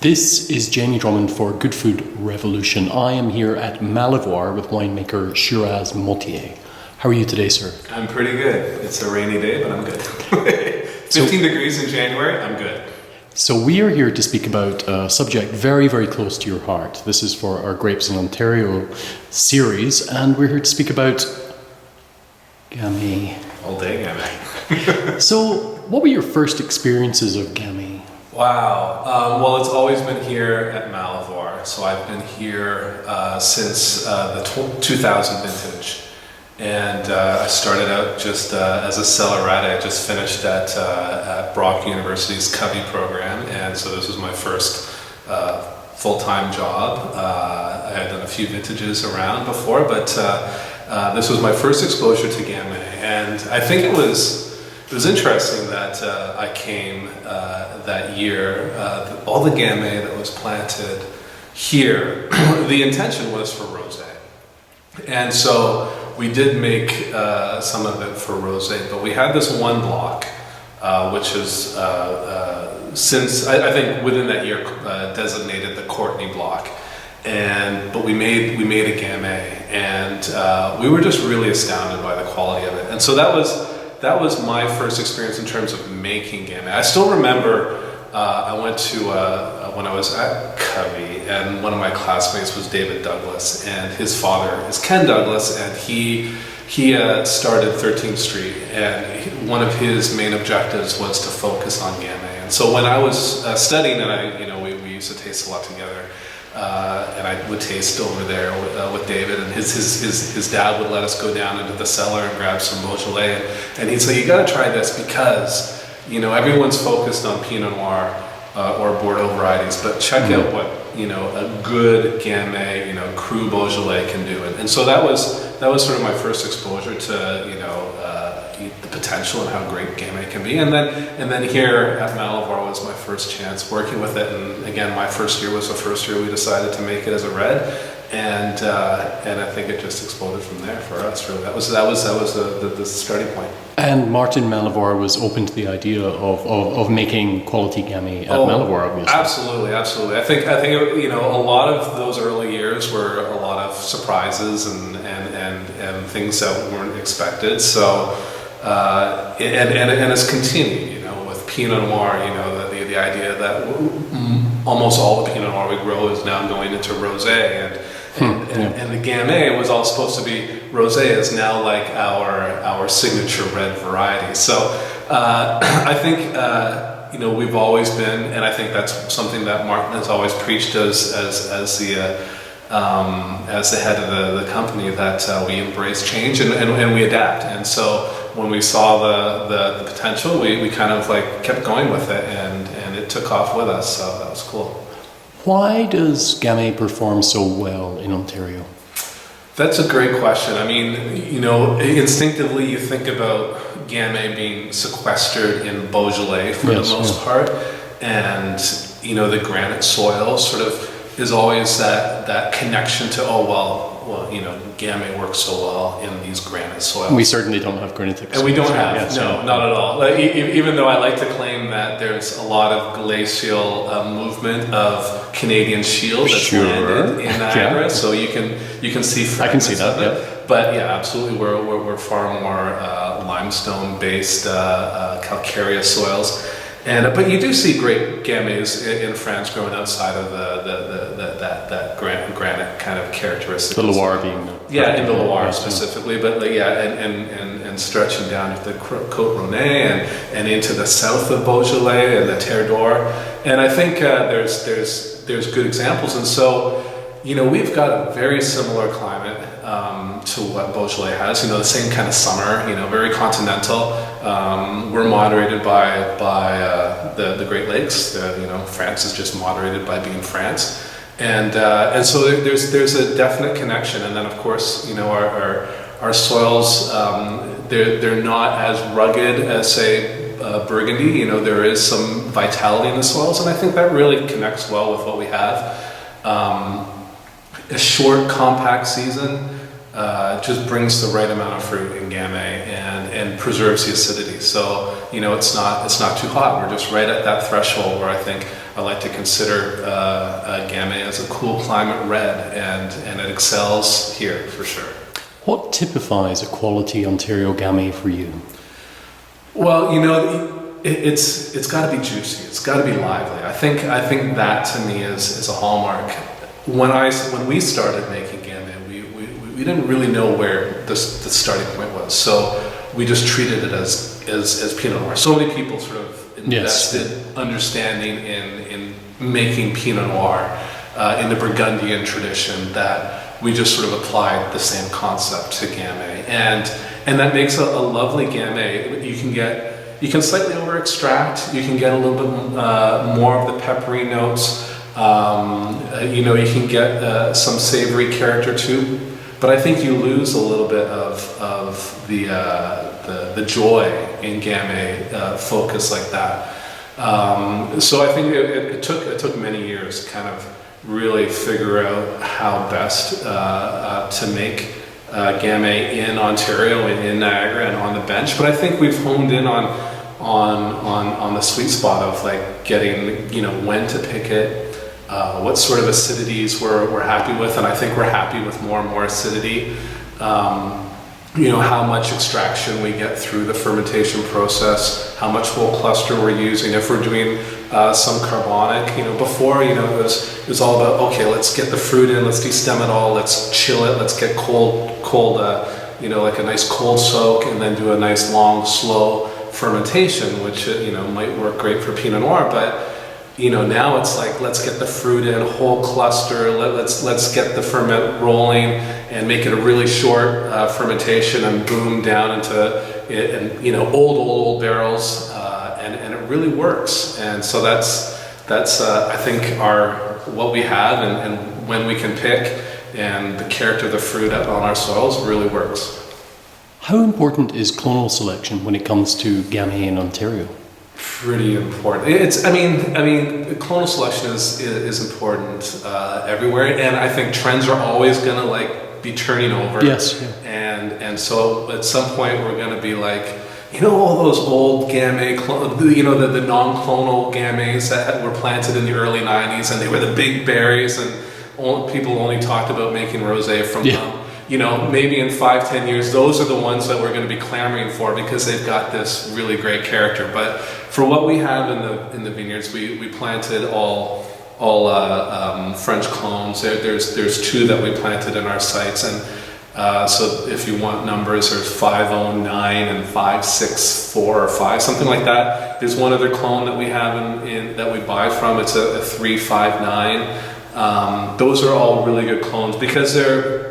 This is Jamie Drummond for Good Food Revolution. I am here at Malivoire with winemaker Shiraz Mottiar. How are you today, sir? I'm pretty good. It's a rainy day, but I'm good. 15 degrees in January, I'm good. So we are here to speak about a subject very, very close to your heart. This is for our Grapes in Ontario series, and we're here to speak about Gamay. All day Gamay. So what were your first experiences of Gamay? Wow. Well, it's always been here at Malivoire. So I've been here since the 2000 vintage. And I started out just as a cellarette. I just finished at Brock University's Covey program. And so this was my first full-time job. I had done a few vintages around before, but this was my first exposure to Gamay. And I think it was interesting that I came that year. All the Gamay that was planted here, the intention was for rosé. And so we did make some of it for rosé, but we had this one block, which is since I think within that year designated the Courtney block. But we made a Gamay, and we were just really astounded by the quality of it. And so that was my first experience in terms of making Gamay. I still remember I went to when I was at Covey, and one of my classmates was David Douglas, and his father is Ken Douglas, and he started 13th Street, and one of his main objectives was to focus on Gamay. And so when I was studying, and we used to taste a lot together. And I would taste over there with David, and his dad would let us go down into the cellar and grab some Beaujolais, and he'd say, "You got to try this because everyone's focused on Pinot Noir or Bordeaux varieties, but check out what a good Gamay, Cru Beaujolais can do." And so that was sort of my first exposure to the potential and how great Gamay can be. And then here at Malivoire was my first chance working with it. And again, my first year was the first year we decided to make it as a red, and I think it just exploded from there for us. Really, that was the starting point. And Martin Malivoire was open to the idea of making quality Gamay at Malivoire, obviously. Absolutely. I think a lot of those early years were a lot of surprises and things that weren't expected. So. And it's continued, with Pinot Noir, the idea that almost all the Pinot Noir we grow is now going into rosé, and the Gamay was all supposed to be rosé is now like our signature red variety. So I think we've always been, and I think that's something that Martin has always preached as the head of the company, that we embrace change and we adapt. And so when we saw the potential, we kind of kept going with it, and it took off with us. So that was cool. Why does Gamay perform so well in Ontario? That's a great question. I mean, instinctively you think about Gamay being sequestered in Beaujolais for the most part, and the granite soil sort of is always that connection to Gamay works so well in these granite soils. We certainly don't have granitic soils. And we don't have, not at all. Even though I like to claim that there's a lot of glacial movement of Canadian shield that's landed in Niagara, so you can see fragments. I can see that, of it. But yeah, absolutely, we're far more limestone-based, calcareous soils. But you do see great Gamays in France growing outside of that granite kind of characteristic. The Loire being in the Loire specifically, but and stretching down to the Côte Rhônay and into the south of Beaujolais and the Terre d'Or. And I think there's good examples. And so we've got a very similar climate to what Beaujolais has. The same kind of summer. Very continental. We're moderated by the Great Lakes. France is just moderated by being France, and so there's a definite connection. And then of course our soils they're not as rugged as say Burgundy. There is some vitality in the soils, and I think that really connects well with what we have. A short, compact season just brings the right amount of fruit in Gamay and preserves the acidity. So it's not too hot. We're just right at that threshold where I think I like to consider Gamay as a cool climate red, and it excels here for sure. What typifies a quality Ontario Gamay for you? Well, you know, it's got to be juicy. It's got to be lively. I think that to me is a hallmark. When we started making Gamay, we didn't really know where the starting point was. So we just treated it as Pinot Noir. So many people sort of invested understanding in making Pinot Noir in the Burgundian tradition that we just sort of applied the same concept to Gamay, and that makes a lovely Gamay. You can slightly over extract. You can get a little bit more of the peppery notes. You know, you can get some savory character too. But I think you lose a little bit of the joy in Gamay focus like that. So I think it took many years to kind of really figure out how best to make Gamay in Ontario and in Niagara and on the bench. But I think we've honed in on the sweet spot of like getting, you know, when to pick it. What sort of acidities we're happy with, and I think we're happy with more and more acidity. You know, how much extraction we get through the fermentation process, how much whole cluster we're using, if we're doing some carbonic. You know, before, you know, it was all about, okay, let's get the fruit in, let's destem it all, let's chill it, let's get cold, you know, like a nice cold soak, and then do a nice long, slow fermentation, which, you know, might work great for Pinot Noir, but you know, now it's like, let's get the fruit in, whole cluster, let's get the ferment rolling and make it a really short fermentation and boom down into it, and you know, old barrels, and it really works. And so that's I think what we have, and when we can pick, and the character of the fruit on our soils really works. How important is clonal selection when it comes to Gamay in Ontario? Pretty important. I mean, clonal selection is important everywhere, and I think trends are always gonna like be turning over. Yes. Yeah. And so at some point we're gonna be like, you know, all those old Gamay, you know, the non-clonal Gamays that were planted in the early '90s, and they were the big berries, and people only talked about making rosé from them. You know, maybe in 5-10 years, those are the ones that we're going to be clamoring for because they've got this really great character. But for what we have in the vineyards, we planted all French clones. There's 2 that we planted in our sites, and so if you want numbers, there's 509 and 564 or 5, something like that. There's one other clone that we have that we buy from. It's a 359. Those are all really good clones because they're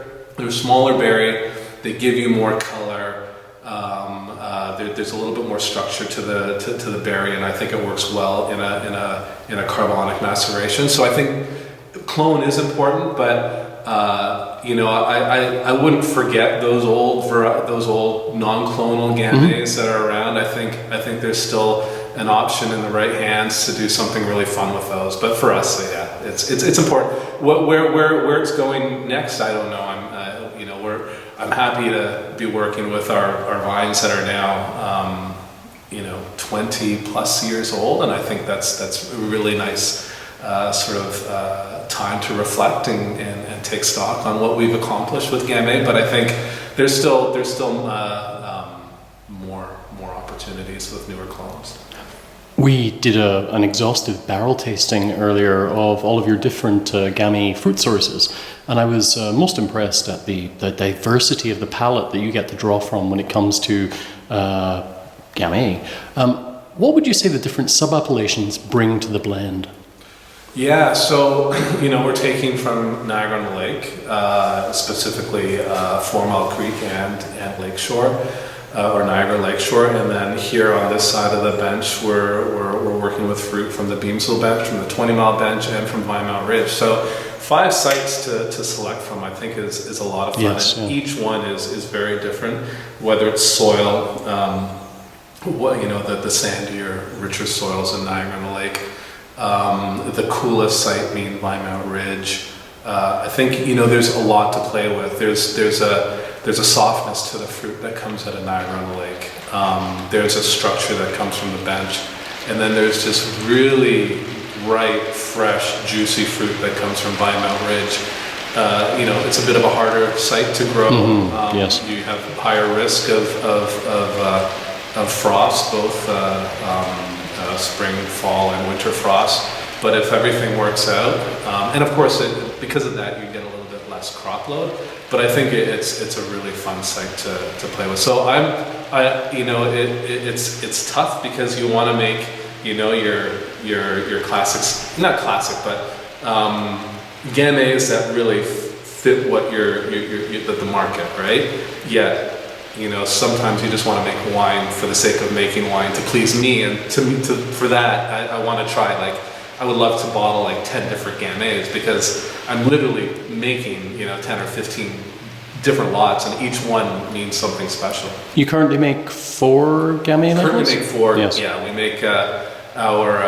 smaller berry, they give you more color, there's a little bit more structure to the berry, and I think it works well in a carbonic maceration. So I think clone is important, but you know, I wouldn't forget those old non-clonal Gamays that are around. I think there's still an option in the right hands to do something really fun with those. But for us, yeah, it's important. Where it's going next, I don't know. I'm happy to be working with our vines that are now, you know, 20 plus years old, and I think that's a really nice sort of time to reflect and take stock on what we've accomplished with Gamay. But I think there's still more opportunities with newer clones. We did an exhaustive barrel tasting earlier of all of your different Gamay fruit sources, and I was most impressed at the diversity of the palate that you get to draw from when it comes to Gamay. What would you say the different sub-appellations bring to the blend? Yeah, so, you know, we're taking from Niagara on the Lake, specifically 4 Mile Creek and Lakeshore. Or Niagara Lakeshore, and then here on this side of the bench we're working with fruit from the Beamsville bench, from the 20 Mile bench, and from Vinemount Ridge. So 5 sites to select from, I think is a lot of fun. Yes, yeah. Each one is very different, whether it's soil, what, you know, the sandier, richer soils in Niagara on the Lake. The coolest site being Vinemount Ridge. I think, you know, there's a lot to play with. There's a softness to the fruit that comes out of Niagara on the Lake. There's a structure that comes from the bench. And then there's this really, ripe, fresh, juicy fruit that comes from Mount Ridge. It's a bit of a harder site to grow. Yes. You have higher risk of frost, both spring, fall, and winter frost. But if everything works out, and of course, because of that, you get a little bit less crop load. But I think it's a really fun site to play with. So it's tough because you want to make your classics, not classic, but Gamays that really fit what the market, right? Yet, sometimes you just want to make wine for the sake of making wine to please me, and for that, I want to try, like, I would love to bottle like 10 different Gamays, because I'm literally making 10 or 15 different lots, and each one means something special. You currently make 4 Gamay levels? Currently make 4. Yes. Yeah, we make our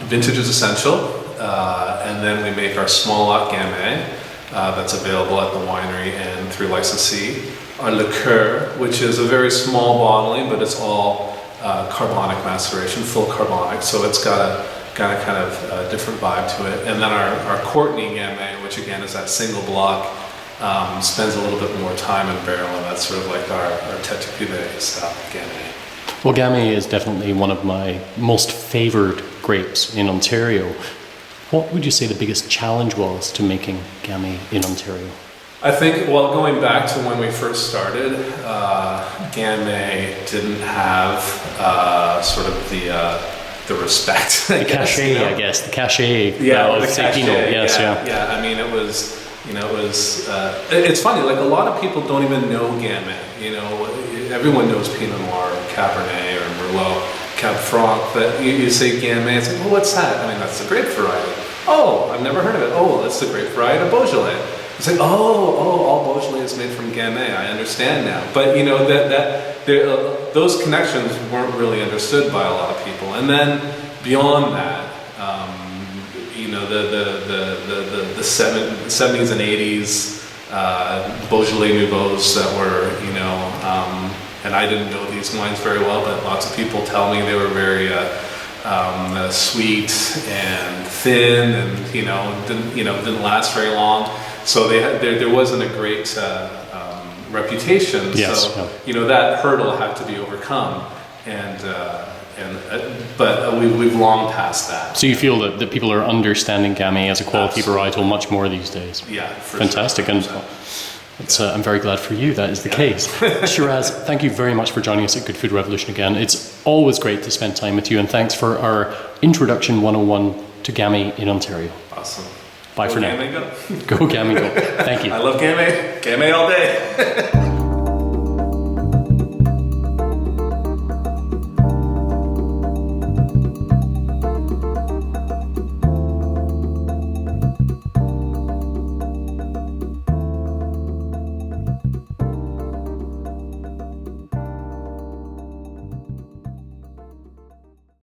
Vintage is Essential, and then we make our small lot Gamay that's available at the winery and through licensee. Our liqueur, which is a very small bottling, but it's all carbonic maceration, full carbonic, so it's got a kind of different vibe to it. And then our Courtney Gamay, which again is that single block, spends a little bit more time in barrel, and that's sort of like our Tete Cuvée style Gamay. Well, Gamay is definitely one of my most favoured grapes in Ontario. What would you say the biggest challenge was to making Gamay in Ontario? I think, well, going back to when we first started, Gamay didn't have sort of the respect, the cachet, I guess, the cachet. Yeah, of the cachet. Pinot. Yes, yeah. I mean, it's funny. Like, a lot of people don't even know Gamay. Everyone knows Pinot Noir, or Cabernet, or Merlot, Cab Franc. But you say Gamay, it's like, well, what's that? I mean, that's the grape variety. Oh, I've never heard of it. Oh, that's the grape variety of Beaujolais. It's like, all Beaujolais is made from Gamay. I understand now. But those connections weren't really understood by a lot of people. And then beyond that, the 70s and 80s Beaujolais Nouveaux that were, and I didn't know these wines very well, but lots of people tell me they were very sweet and thin, and didn't last very long. So there wasn't a great reputation. Yes, so that hurdle had to be overcome, but we've long passed that. So you feel that people are understanding Gamay as a quality varietal much more these days? Yeah, for fantastic. Sure. And I'm very glad for you that is the case. Shiraz, thank you very much for joining us at Good Food Revolution again. It's always great to spend time with you, and thanks for our Introduction 101 to Gamay in Ontario. Awesome. Bye go for Gamay, now. Go Gamay, go. Thank you. I love Gamay. Gamay all day.